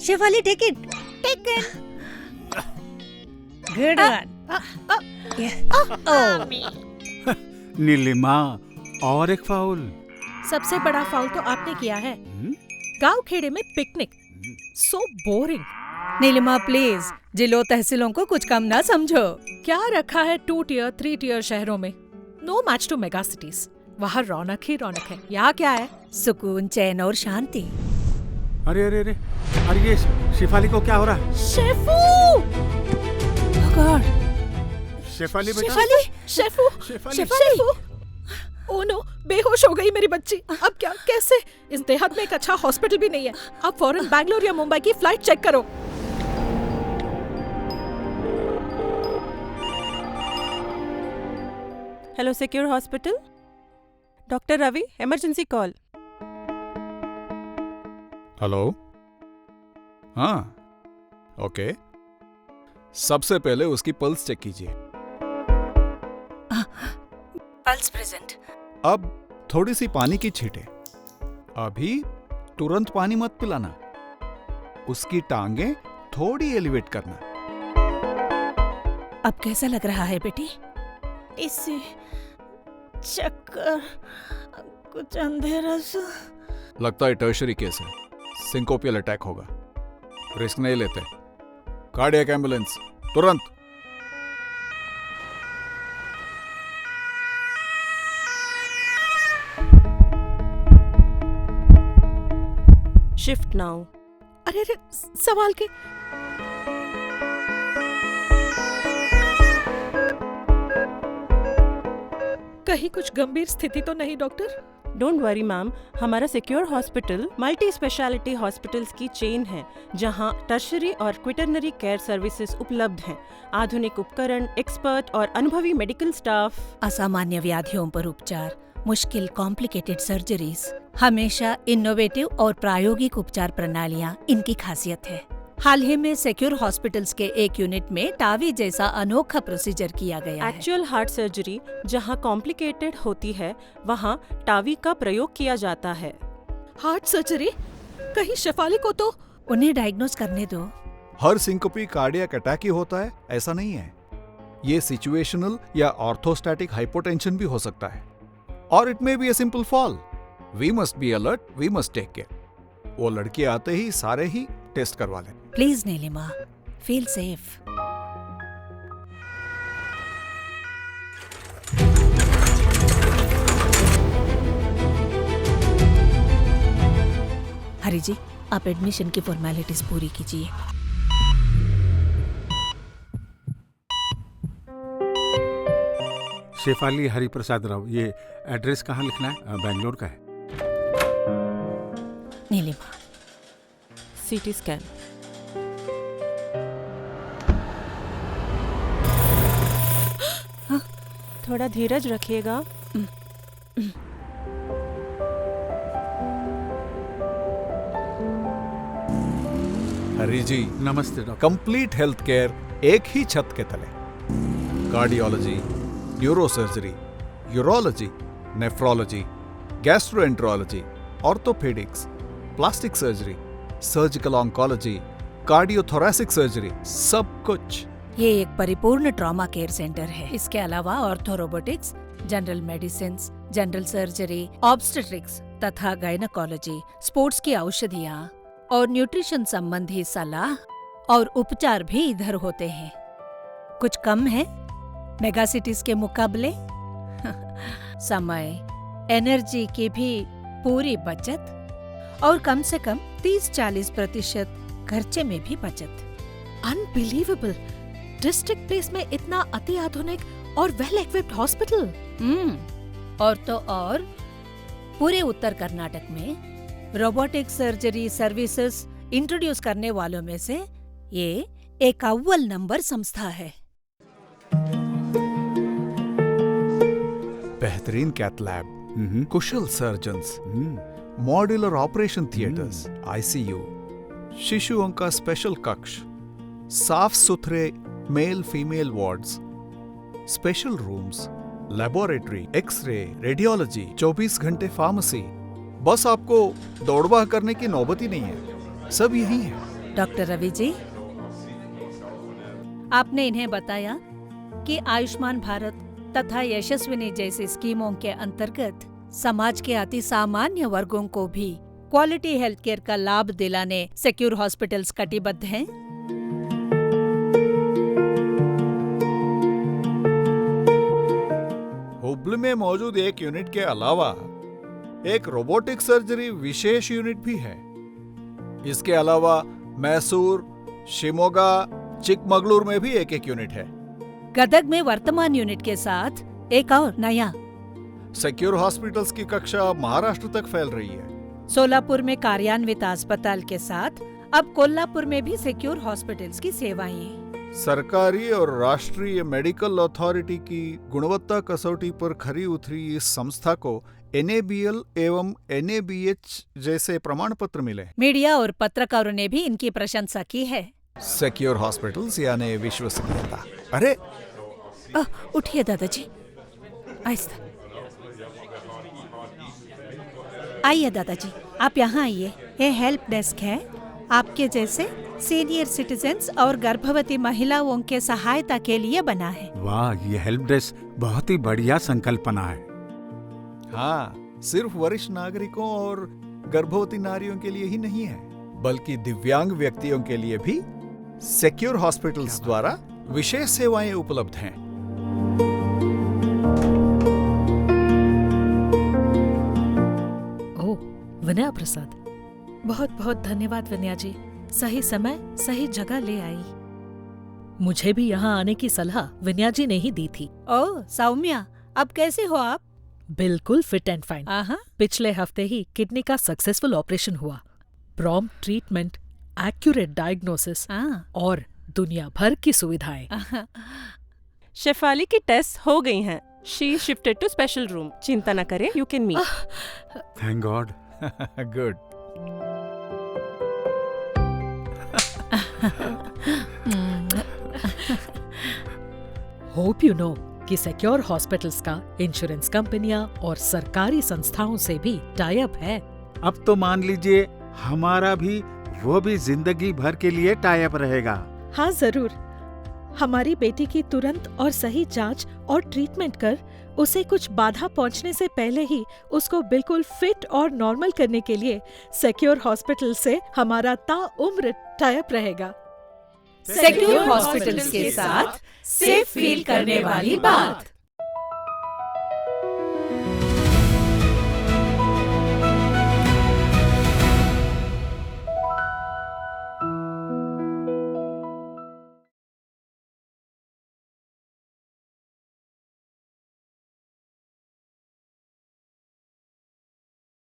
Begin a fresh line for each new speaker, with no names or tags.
Shefali, take it. Good one.
Neelima, और एक foul.
सबसे बड़ा फाउल तो आपने किया है। गांव खेड़े में picnic, so boring.
Nilima please, जिलों तहसीलों को कुछ कम ना समझो।
क्या रखा है 2 टियर 3 टियर शहरों में? No match to mega cities. वहाँ रौनक ही रौनक है। यहाँ क्या है?
सुकून, चैन और शांति।
अरे अरे अरे अरे, ये शेफाली को क्या हो रहा है?
शेफू!
शेफाली बेटा,
शेफाली! शेफू!
शेफाली।
शेफू! ओह नो, बेहोश हो गई मेरी बच्ची। अब क्या, कैसे? इस देहात में एक अच्छा हॉस्पिटल भी नहीं है। अब फौरन बैंगलोर या मुंबई की फ्लाइट चेक करो।
Hello secure hospital, doctor Ravi, emergency call.
Hello, हाँ, ओके। सबसे पहले उसकी पल्स चेक कीजिए।
Pulse present.
अब थोड़ी सी पानी की छींटे। अभी तुरंत पानी मत पिलाना। उसकी टांगें थोड़ी एलिवेट करना।
अब कैसा लग रहा है बेटी?
इसे चक्कर, कुछ अंधेरा सा।
लगता है टर्शरी केस है, सिंकोपियल अटैक होगा। रिस्क नहीं लेते। कार्डियक एम्बुलेंस तुरंत।
Shift now.
अरे अरे, सवाल के। कहीं कुछ गंभीर स्थिति तो नहीं डॉक्टर?
डोंट वरी मैम, हमारा secure hospital multi speciality hospitals की चेन है, जहां टर्शरी और क्विटरनरी केयर सर्विसेज उपलब्ध हैं। आधुनिक उपकरण, एक्सपर्ट और अनुभवी मेडिकल स्टाफ।
असामान्य व्याधियों पर उपचार, मुश्किल कॉम्प्लिकेटेड सर्जरीज, हमेशा इनोवेटिव और प्रायोगिक उपचार प्रणालियां इनकी खासियत है। हाल ही में सिक्योर हॉस्पिटल्स के एक यूनिट में टावी जैसा अनोखा प्रोसीजर किया गया है।
एक्चुअल हार्ट सर्जरी जहां कॉम्प्लिकेटेड होती है, वहां टावी का प्रयोग किया जाता है।
Heart surgery? कहीं शेफाली को तो?
उन्हें डायग्नोस करने दो।
हर सिंकोपी कार्डियक अटैक ही होता है ऐसा नहीं है। ये सिचुएशनल या ऑर्थोस्टैटिक हाइपोटेंशन भी हो सकता है, और it may be a simple fall. We must be alert, we must take care. वो लड़की आते ही सारे ही टेस्ट करवा लें।
Please Neelima, feel safe. Hari ji, आप एडमिशन की फॉर्मेलिटीज पूरी कीजिए।
शेफाली हरिप्रसाद राव, ये एड्रेस कहाँ लिखना है? बैंगलोर का है।
Nilima,
CT scan. थोड़ा धीरज रखिएगा।
हरी जी,
नमस्ते डॉक्टर।
कंप्लीट हेल्थ केयर एक ही छत के तले। Cardiology, neurosurgery, urology, nephrology, gastroenterology, orthopaedics, plastic surgery, surgical oncology, cardiothoracic surgery, सब कुछ।
ये एक परिपूर्ण ट्रॉमा केयर सेंटर है। इसके अलावा orthorobotics, general medicine, general surgery, obstetrics तथा गायनेकोलॉजी, स्पोर्ट्स की औषधियाँ और न्यूट्रिशन संबंधी सलाह और उपचार भी इधर होते हैं। कुछ कम है मेगा सिटीज के मुकाबले। समय, एनर्जी की भी पूरी बचत और कम से कम 30-40% खर्चे में भी बचत।
अनबिलीवेबल! डिस्ट्रिक्ट प्लेस में इतना अति आधुनिक और वेल इक्विप्ड हॉस्पिटल।
और तो और पूरे उत्तर कर्नाटक में रोबोटिक सर्जरी सर्विसेज इंट्रोड्यूस करने वालों में से ये एक अव्वल नंबर संस्था है।
बेहतरीन कैथ लैब, कुशल surgeons, modular operation theatres, ICU, शिशुओं का स्पेशल कक्ष, साफ सुथरे male female wards, special rooms, laboratory, x-ray, radiology, 24 घंटे फार्मेसी। बस आपको दौड़भाग करने की नौबत ही नहीं है, सब यही है।
डॉक्टर रवि जी, आपने इन्हें बताया कि आयुष्मान भारत तथा यशस्विनी जैसी स्कीमों के अंतर्गत समाज के अति सामान्य वर्गों को भी क्वालिटी हेल्थ केयर का लाभ दिलाने सिक्योर हॉस्पिटल्स कटिबद्ध हैं।
हुबली में मौजूद एक यूनिट के अलावा एक रोबोटिक सर्जरी विशेष यूनिट भी है। इसके अलावा मैसूर, शिमोगा, चिकमगलूर में भी एक यूनिट है।
गदग में वर्तमान यूनिट के साथ एक और नया
सिक्योर हॉस्पिटल्स की कक्षा महाराष्ट्र तक फैल रही है।
सोलापुर में कार्यान्वित अस्पताल के साथ अब कोल्हापुर में भी सिक्योर हॉस्पिटल्स की सेवाएं।
सरकारी और राष्ट्रीय मेडिकल अथॉरिटी की गुणवत्ता कसौटी पर खरी उतरी इस संस्था को NABL एवं NABH जैसे प्रमाण पत्र मिले।
मीडिया और पत्रकारों ने भी इनकी प्रशंसा की है।
सिक्योर हॉस्पिटल्स यानी विश्वसनीयता। अरे
उठिए दादाजी, आहिस्ता। आइए दादाजी, आप यहाँ आइए। ये हेल्प डेस्क है, आपके जैसे सीनियर सिटीजन्स और गर्भवती महिलाओं के सहायता के लिए बना है।
वाह, ये हेल्प डेस्क बहुत ही बढ़िया संकल्पना है।
हाँ, सिर्फ वरिष्ठ नागरिकों और गर्भवती नारियों के लिए ही नहीं है, बल्कि दिव्यांग व्यक्तियों के लिए भी सिक्योर हॉस्पिटल्स द्वारा विशेष सेवाएं उपलब्ध हैं।
ओह, विनया प्रसाद, बहुत बहुत धन्यवाद विनया जी। सही समय सही जगह ले आई। मुझे भी यहाँ आने की सलाह विनया जी ने ही दी थी।
ओह सौम्या, अब कैसे हो आप?
बिल्कुल फिट एंड फाइन।
आहा,
पिछले हफ्ते ही किडनी का सक्सेसफुल ऑपरेशन हुआ। प्रॉम्प्ट ट्रीटमेंट, एक्यूरेट डायग्नोसिस और दुनिया भर की सुविधाएं।
शेफाली की टेस्ट हो गई हैं। She shifted to special room. चिंता न करें, you can meet.
Thank God.
Good.
Hope you know कि सिक्योर हॉस्पिटल्स का इंश्योरेंस कंपनियां और सरकारी संस्थाओं से भी टाई अप है।
अब तो मान लीजिए हमारा भी वो भी जिंदगी भर के लिए टाई अप रहेगा।
हाँ जरूर। हमारी बेटी की तुरंत और सही जांच और ट्रीटमेंट कर उसे कुछ बाधा पहुंचने से पहले ही उसको बिल्कुल फिट और नॉर्मल करने के लिए सिक्योर हॉस्पिटल से हमारा ताउम्र टाई अप रहेगा।
सिक्योर हॉस्पिटल्स के साथ सेफ फील करने वाली बात।